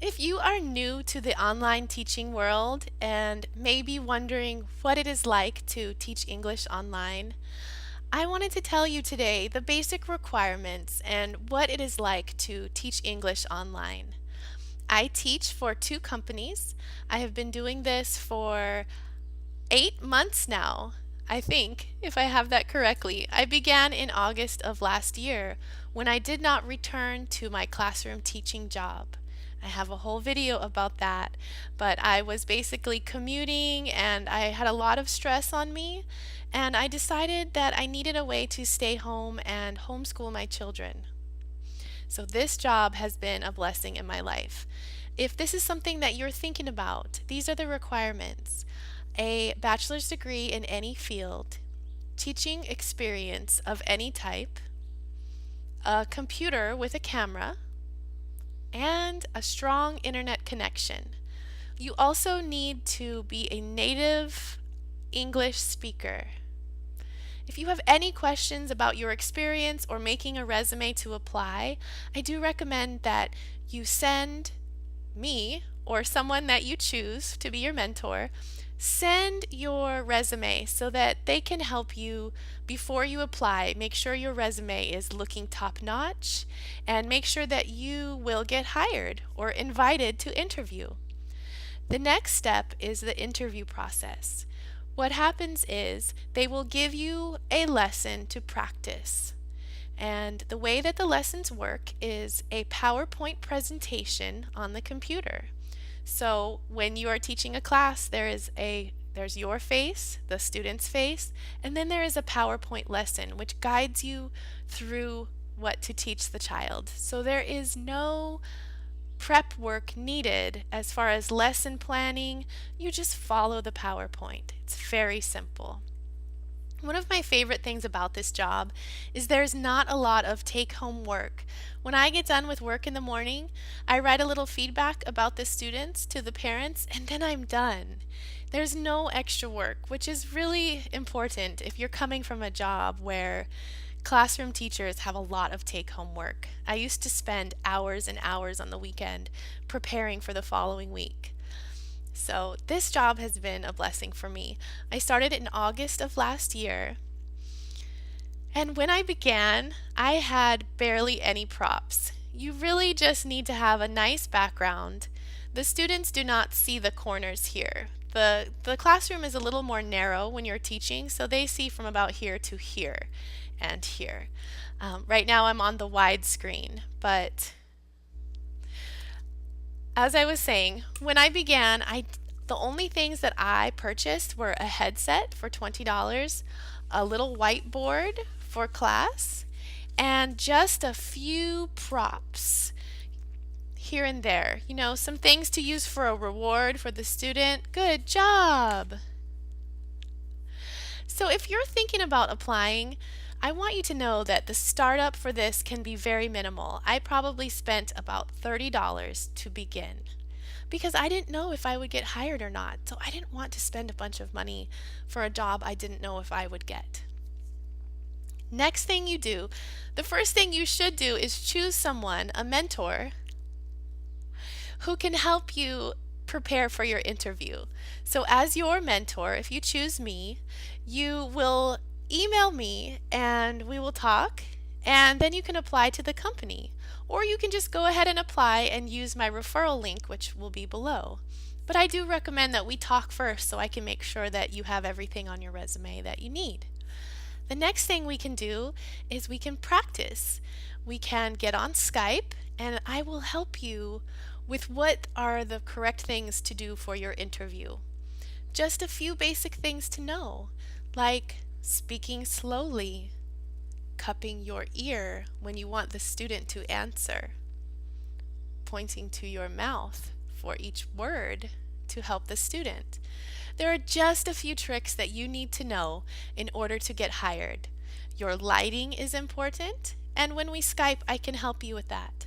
If you are new to the online teaching world and maybe wondering what it is like to teach English online, I wanted to tell you today the basic requirements and what it is like to teach English online. I teach for two companies. I have been doing this for 8 months now, I think, if I have that correctly. I began in August of last year when I did not return to my classroom teaching job. I have a whole video about that, but I was basically commuting and I had a lot of stress on me, and I decided that I needed a way to stay home and homeschool my children. So this job has been a blessing in my life. If this is something that you're thinking about, these are the requirements: a bachelor's degree in any field, teaching experience of any type, a computer with a camera, and a strong internet connection. You also need to be a native English speaker. If you have any questions about your experience or making a resume to apply, I do recommend that you send me or someone that you choose to be your mentor, send your resume so that they can help you before you apply. Make sure your resume is looking top notch and make sure that you will get hired or invited to interview. The next step is the interview process. What happens is they will give you a lesson to practice. And the way that the lessons work is a PowerPoint presentation on the computer. So when you are teaching a class, there's your face, the student's face, and then there is a PowerPoint lesson which guides you through what to teach the child. So there is no prep work needed as far as lesson planning. You just follow the PowerPoint. It's very simple. One of my favorite things about this job is there's not a lot of take-home work. When I get done with work in the morning, I write a little feedback about the students to the parents, and then I'm done. There's no extra work, which is really important if you're coming from a job where classroom teachers have a lot of take-home work. I used to spend hours and hours on the weekend preparing for the following week. So this job has been a blessing for me. I started in August of last year, and when I began, I had barely any props. You really just need to have a nice background. The students do not see the corners here. The classroom is a little more narrow when you're teaching, so they see from about here to here and here. Right now I'm on the wide screen, but as I was saying, when I began, the only things that I purchased were a headset for $20, a little whiteboard for class, and just a few props here and there. You know, some things to use for a reward for the student. Good job! So if you're thinking about applying, I want you to know that the startup for this can be very minimal. I probably spent about $30 to begin because I didn't know if I would get hired or not. So I didn't want to spend a bunch of money for a job I didn't know if I would get. Next thing you do, the first thing you should do is choose someone, a mentor, who can help you prepare for your interview. So as your mentor, if you choose me, you will email me and we will talk, and then you can apply to the company. Or you can just go ahead and apply and use my referral link, which will be below. But I do recommend that we talk first so I can make sure that you have everything on your resume that you need. The next thing we can do is we can practice. We can get on Skype and I will help you with what are the correct things to do for your interview. Just a few basic things to know, like speaking slowly, cupping your ear when you want the student to answer, pointing to your mouth for each word to help the student. There are just a few tricks that you need to know in order to get hired. Your lighting is important, and when we Skype, I can help you with that.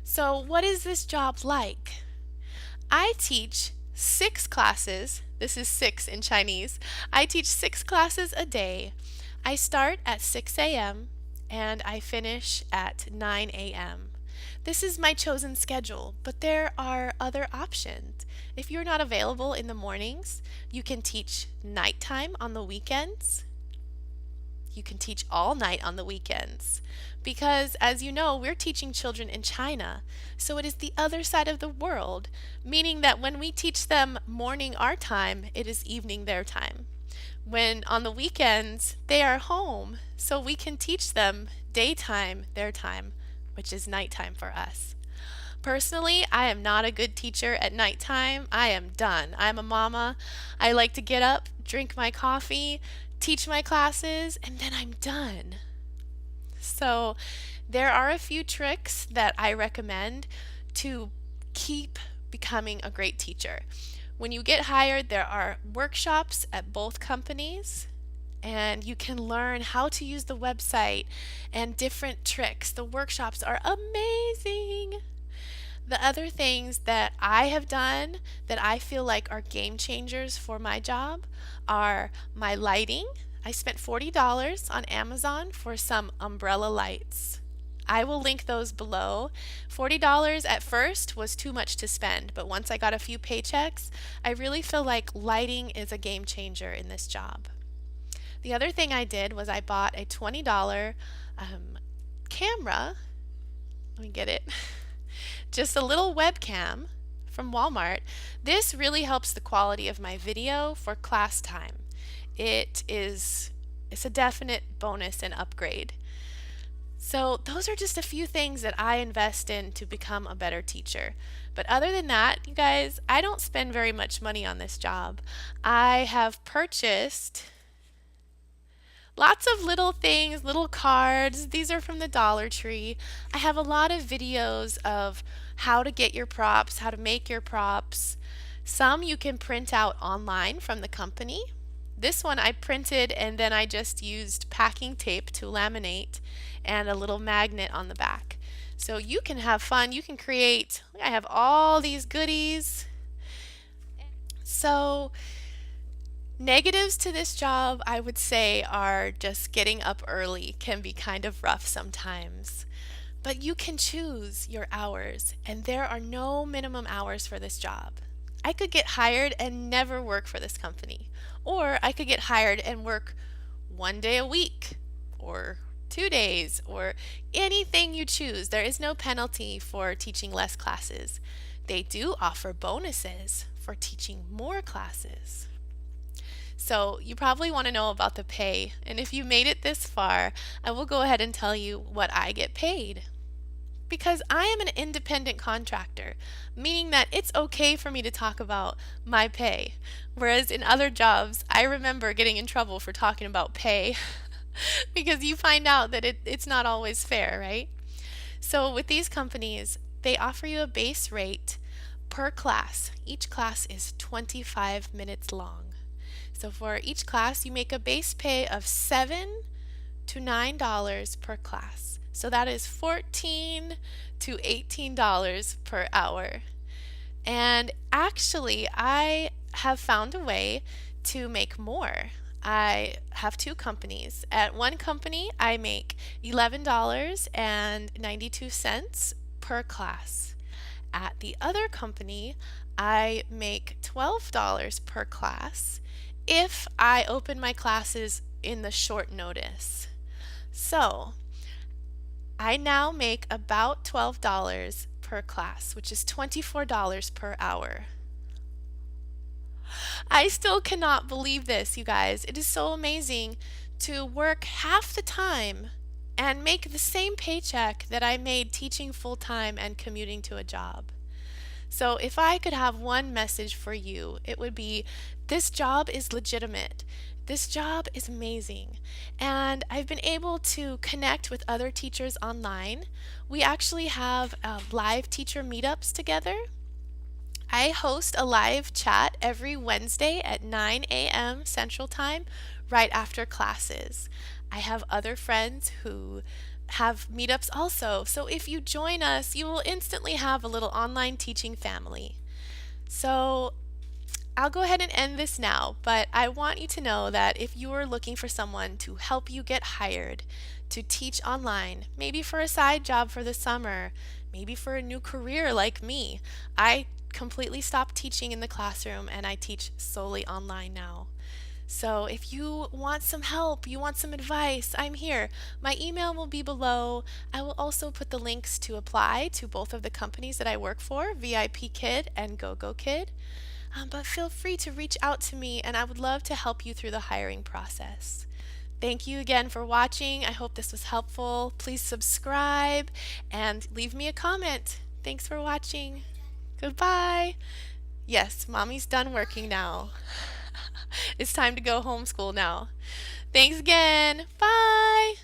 So what is this job like? I teach 6 classes. This is 6 in Chinese. I teach 6 classes a day. I start at 6 a.m. and I finish at 9 a.m. This is my chosen schedule, but there are other options. If you're not available in the mornings, you can teach nighttime on the weekends. You can teach all night on the weekends. Because, as you know, we're teaching children in China, so it is the other side of the world, meaning that when we teach them morning our time, it is evening their time. When on the weekends, they are home, so we can teach them daytime their time, which is nighttime for us. Personally, I am not a good teacher at nighttime. I am done. I'm a mama. I like to get up, drink my coffee, teach my classes, and then I'm done. So, there are a few tricks that I recommend to keep becoming a great teacher. When you get hired, there are workshops at both companies, and you can learn how to use the website and different tricks. The workshops are amazing. The other things that I have done that I feel like are game changers for my job are my lighting. I spent $40 on Amazon for some umbrella lights. I will link those below. $40 at first was too much to spend, but once I got a few paychecks, I really feel like lighting is a game changer in this job. The other thing I did was I bought a $20 camera. Let me get it. Just a little webcam from Walmart. This really helps the quality of my video for class time. It's a definite bonus and upgrade. So those are just a few things that I invest in to become a better teacher. But other than that, you guys, I don't spend very much money on this job. I have purchased lots of little things, little cards. These are from the Dollar Tree. I have a lot of videos of how to get your props, how to make your props. Some you can print out online from the company. This one I printed and then I just used packing tape to laminate and a little magnet on the back. So you can have fun. You can create. I have all these goodies. So negatives to this job, I would say, are just getting up early can be kind of rough sometimes. But you can choose your hours, and there are no minimum hours for this job. I could get hired and never work for this company, or I could get hired and work 1 day a week, or 2 days, or anything you choose. There is no penalty for teaching less classes. They do offer bonuses for teaching more classes. So you probably want to know about the pay, and if you made it this far, I will go ahead and tell you what I get paid. Because I am an independent contractor, meaning that it's okay for me to talk about my pay. Whereas in other jobs, I remember getting in trouble for talking about pay because you find out that it's not always fair, right? So with these companies, they offer you a base rate per class. Each class is 25 minutes long. So for each class, you make a base pay of $7 to $9 per class. So that is $14 to $18 per hour. And actually, I have found a way to make more. I have two companies. At one company, I make $11.92 per class. At the other company, I make $12 per class if I open my classes in the short notice. So, I now make about $12 per class, which is $24 per hour. I still cannot believe this, you guys. It is so amazing to work half the time and make the same paycheck that I made teaching full time and commuting to a job. So if I could have one message for you, it would be this job is legitimate. This job is amazing. And I've been able to connect with other teachers online. We actually have live teacher meetups together. I host a live chat every Wednesday at 9 a.m. Central Time right after classes. I have other friends who have meetups also. So if you join us, you will instantly have a little online teaching family. So I'll go ahead and end this now, but I want you to know that if you are looking for someone to help you get hired to teach online, maybe for a side job for the summer, maybe for a new career like me. I completely stopped teaching in the classroom and I teach solely online now. So if you want some help, you want some advice, I'm here. My email will be below. I will also put the links to apply to both of the companies that I work for, VIP Kid and Gogokid. But feel free to reach out to me and I would love to help you through the hiring process. Thank you again for watching. I hope this was helpful. Please subscribe and leave me a comment. Thanks for watching. Goodbye. Yes, mommy's done working now. It's time to go homeschool now. Thanks again. Bye.